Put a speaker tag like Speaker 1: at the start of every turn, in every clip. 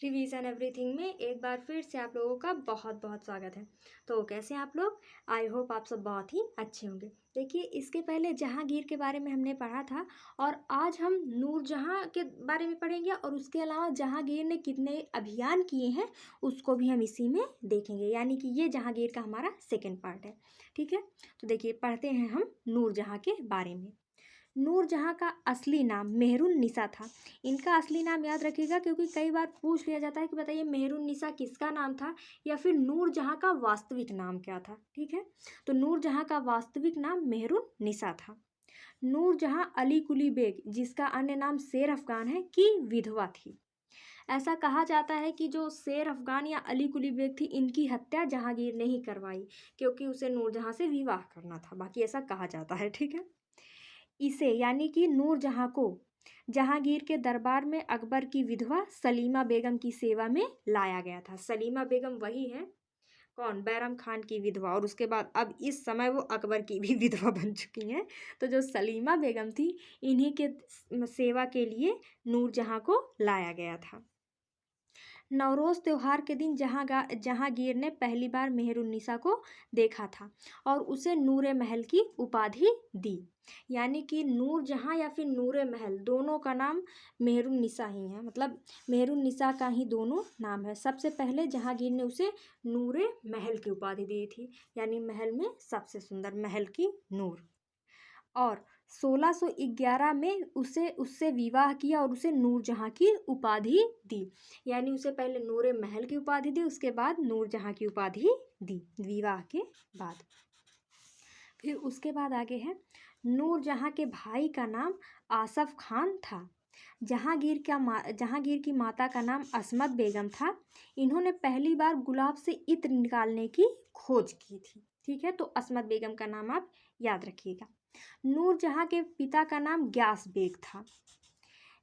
Speaker 1: Revision everything में एक बार फिर से आप लोगों का बहुत बहुत स्वागत है। तो कैसे हैं आप लोग? आई होप आप सब बहुत ही अच्छे होंगे। देखिए, इसके पहले जहांगीर के बारे में हमने पढ़ा था और आज हम नूरजहां के बारे में पढ़ेंगे और उसके अलावा जहांगीर ने कितने अभियान किए हैं उसको भी हम इसी में देखेंगे, यानी कि ये जहांगीर का हमारा सेकेंड पार्ट है। ठीक है, तो देखिए पढ़ते हैं हम नूरजहां के बारे में। नूरजहां का असली नाम मेहरुन्निसा था। इनका असली नाम याद रखिएगा, क्योंकि कई बार पूछ लिया जाता है कि बताइए मेहरुन्निसा किसका नाम था या फिर नूरजहां का वास्तविक नाम क्या था। ठीक है, तो नूरजहां का वास्तविक नाम मेहरुन्निसा था। नूरजहां अली कुली बेग, जिसका अन्य नाम शेर अफगान है, की विधवा थी। ऐसा कहा जाता है कि जो शेर अफगान या अली कुली बेग थी, इनकी हत्या जहांगीर ने ही करवाई, क्योंकि उसे नूरजहां से विवाह करना था। बाकी ऐसा कहा जाता है। ठीक है, इसे यानी कि नूरजहां को जहांगीर के दरबार में अकबर की विधवा सलीमा बेगम की सेवा में लाया गया था। सलीमा बेगम वही है, कौन? बैरम खान की विधवा, और उसके बाद अब इस समय वो अकबर की भी विधवा बन चुकी हैं। तो जो सलीमा बेगम थी, इन्हीं के सेवा के लिए नूरजहां को लाया गया था। नवरोज़ त्यौहार के दिन जहांगीर ने पहली बार मेहरुन्निसा को देखा था और उसे नूरे महल की उपाधि दी। यानी कि नूरजहां या फिर नूरे महल, दोनों का नाम मेहरुन्निसा ही है, मतलब मेहरुन्निसा का ही दोनों नाम है। सबसे पहले जहांगीर ने उसे नूरे महल की उपाधि दी थी, यानी महल में सबसे सुंदर, महल की नूर। और 1611 में उससे विवाह किया और उसे नूरजहां की उपाधि दी। यानी उसे पहले नूरे महल की उपाधि दी, उसके बाद नूरजहां की उपाधि दी विवाह के बाद। फिर उसके बाद आगे है, नूरजहां के भाई का नाम आसफ खान था। जहांगीर की माता का नाम असमत बेगम था। इन्होंने पहली बार गुलाब से इत्र निकालने की खोज की थी। ठीक है, तो असमत बेगम का नाम आप याद रखिएगा। नूरजहां के पिता का नाम ग्यास बेग था,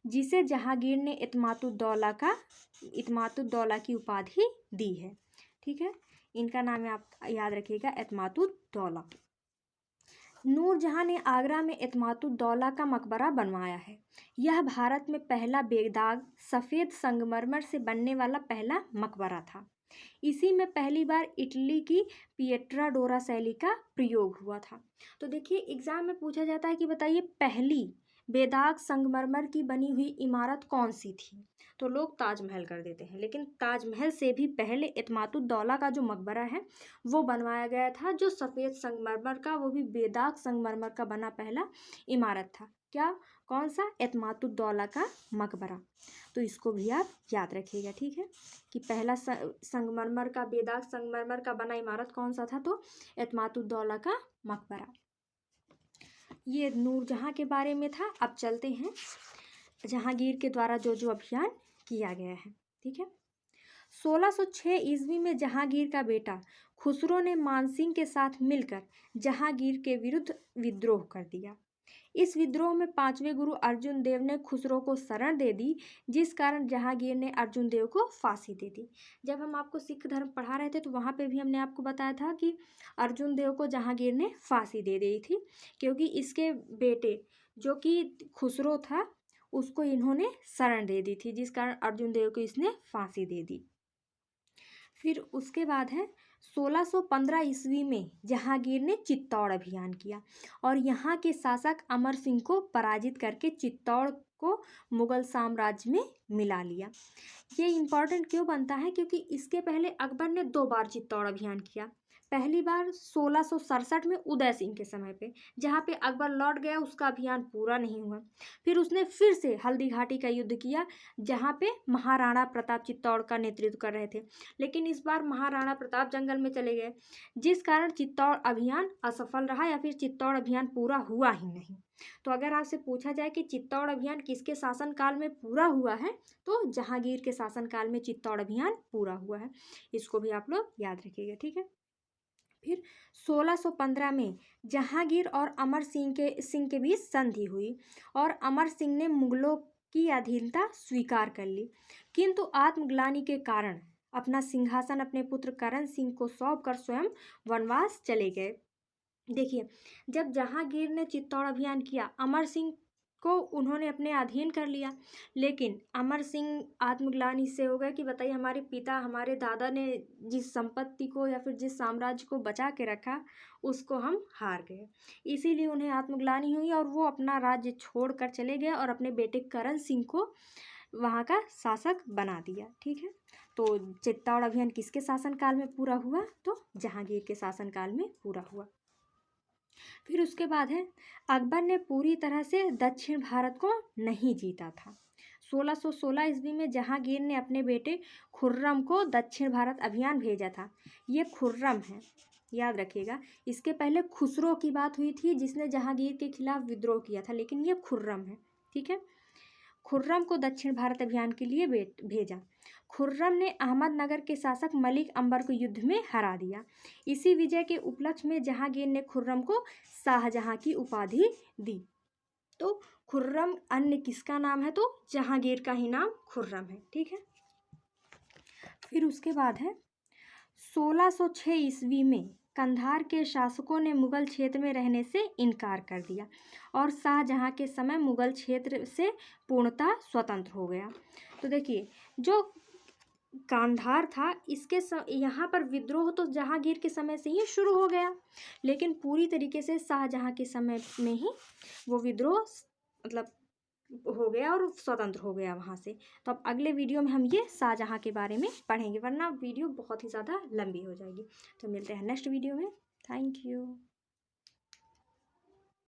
Speaker 1: जिसे जहांगीर ने इत्मातुद्दौला की उपाधि दी है। ठीक है, इनका नाम आप याद रखिएगा, इत्मातुद्दौला। नूरजहां ने आगरा में इत्मातुद्दौला का मकबरा बनवाया है। यह भारत में पहला बेदाग सफ़ेद संगमरमर से बनने वाला पहला मकबरा था। इसी में पहली बार इटली की पिएट्रा डोरा शैली का प्रयोग हुआ था। तो देखिए, एग्जाम में पूछा जाता है कि बताइए पहली बेदाग संगमरमर की बनी हुई इमारत कौन सी थी, तो लोग ताजमहल कर देते हैं, लेकिन ताजमहल से भी पहले इत्मातुद्दौला का जो मकबरा है वो बनवाया गया था, जो सफ़ेद संगमरमर का, वो भी बेदाग संगमरमर का बना पहला इमारत था। क्या? कौन सा? इत्मातुद्दौला का मकबरा। तो इसको भी आप याद रखिएगा। ठीक है, कि पहला संगमरमर का, बेदाग संगमरमर का बना इमारत कौन सा था, तो इत्मातुद्दौला का मकबरा। ये नूरजहां के बारे में था। अब चलते हैं जहांगीर के द्वारा जो जो अभियान किया गया है। ठीक है, 1606 ईस्वी में जहांगीर का बेटा खुसरो ने मानसिंह के साथ मिलकर जहांगीर के विरुद्ध विद्रोह कर दिया। इस विद्रोह में पांचवें गुरु अर्जुन देव ने खुसरो को शरण दे दी, जिस कारण जहांगीर ने अर्जुन देव को फांसी दे दी। जब हम आपको सिख धर्म पढ़ा रहे थे तो वहाँ पे भी हमने आपको बताया था कि अर्जुन देव को जहांगीर ने फांसी दे दी थी, क्योंकि इसके बेटे जो कि खुसरो था उसको इन्होंने शरण दे दी थी, जिस कारण अर्जुन देव को इसने फांसी दे दी। फिर उसके बाद है 1615 ईस्वी में जहांगीर ने चित्तौड़ अभियान किया और यहाँ के शासक अमर सिंह को पराजित करके चित्तौड़ को मुगल साम्राज्य में मिला लिया। ये इम्पॉर्टेंट क्यों बनता है? क्योंकि इसके पहले अकबर ने 2 बार चित्तौड़ अभियान किया। पहली बार 1667 में उदय सिंह के समय पे, जहाँ पे अकबर लौट गया, उसका अभियान पूरा नहीं हुआ। फिर उसने फिर से हल्दी घाटी का युद्ध किया, जहाँ पे महाराणा प्रताप चित्तौड़ का नेतृत्व कर रहे थे, लेकिन इस बार महाराणा प्रताप जंगल में चले गए, जिस कारण चित्तौड़ अभियान असफल रहा, या फिर चित्तौड़ अभियान पूरा हुआ ही नहीं। तो अगर आपसे पूछा जाए कि चित्तौड़ अभियान किसके शासनकाल में पूरा हुआ है, तो जहांगीर के शासनकाल में चित्तौड़ अभियान पूरा हुआ है। इसको भी आप लोग याद रखिएगा। ठीक है, फिर 1615 में जहांगीर और अमर सिंह के बीच संधि हुई और अमर सिंह ने मुगलों की अधीनता स्वीकार कर ली, किंतु आत्मग्लानि के कारण अपना सिंहासन अपने पुत्र करण सिंह को सौंप कर स्वयं वनवास चले गए। देखिए, जब जहांगीर ने चित्तौड़ अभियान किया, अमर सिंह को उन्होंने अपने अधीन कर लिया। लेकिन अमर सिंह आत्मग्लानि से हो गया कि बताइए, हमारे पिता, हमारे दादा ने जिस संपत्ति को या फिर जिस साम्राज्य को बचा के रखा, उसको हम हार गए। इसीलिए उन्हें आत्मग्लानि हुई और वो अपना राज्य छोड़ कर चले गए और अपने बेटे करण सिंह को वहाँ का शासक बना दिया। ठीक है, तो चित्तौड़ अभियान किसके शासनकाल में पूरा हुआ? तो जहांगीर के शासनकाल में पूरा हुआ। फिर उसके बाद है, अकबर ने पूरी तरह से दक्षिण भारत को नहीं जीता था। 1616 ईस्वी में जहांगीर ने अपने बेटे खुर्रम को दक्षिण भारत अभियान भेजा था। ये खुर्रम है, याद रखिएगा। इसके पहले खुसरो की बात हुई थी जिसने जहांगीर के खिलाफ विद्रोह किया था, लेकिन ये खुर्रम है। ठीक है, खुर्रम को दक्षिण भारत अभियान के लिए भेजा। खुर्रम ने अहमदनगर के शासक मलिक अंबर को युद्ध में हरा दिया। इसी विजय के उपलक्ष्य में जहांगीर ने खुर्रम को शाहजहां की उपाधि दी। तो खुर्रम अन्य किसका नाम है? तो जहांगीर का ही नाम खुर्रम है। ठीक है, फिर उसके बाद है 1606 ईस्वी में कंधार के शासकों ने मुगल क्षेत्र में रहने से इनकार कर दिया और शाहजहां के समय मुगल क्षेत्र से पूर्णतः स्वतंत्र हो गया। तो देखिए, जो कांधार था, इसके यहाँ पर विद्रोह तो जहांगीर के समय से ही शुरू हो गया, लेकिन पूरी तरीके से शाहजहां के समय में ही वो विद्रोह मतलब हो गया और स्वतंत्र हो गया वहाँ से। तो अब अगले वीडियो में हम ये शाहजहां के बारे में पढ़ेंगे, वरना वीडियो बहुत ही ज़्यादा लंबी हो जाएगी। तो मिलते हैं नेक्स्ट वीडियो में। Thank you.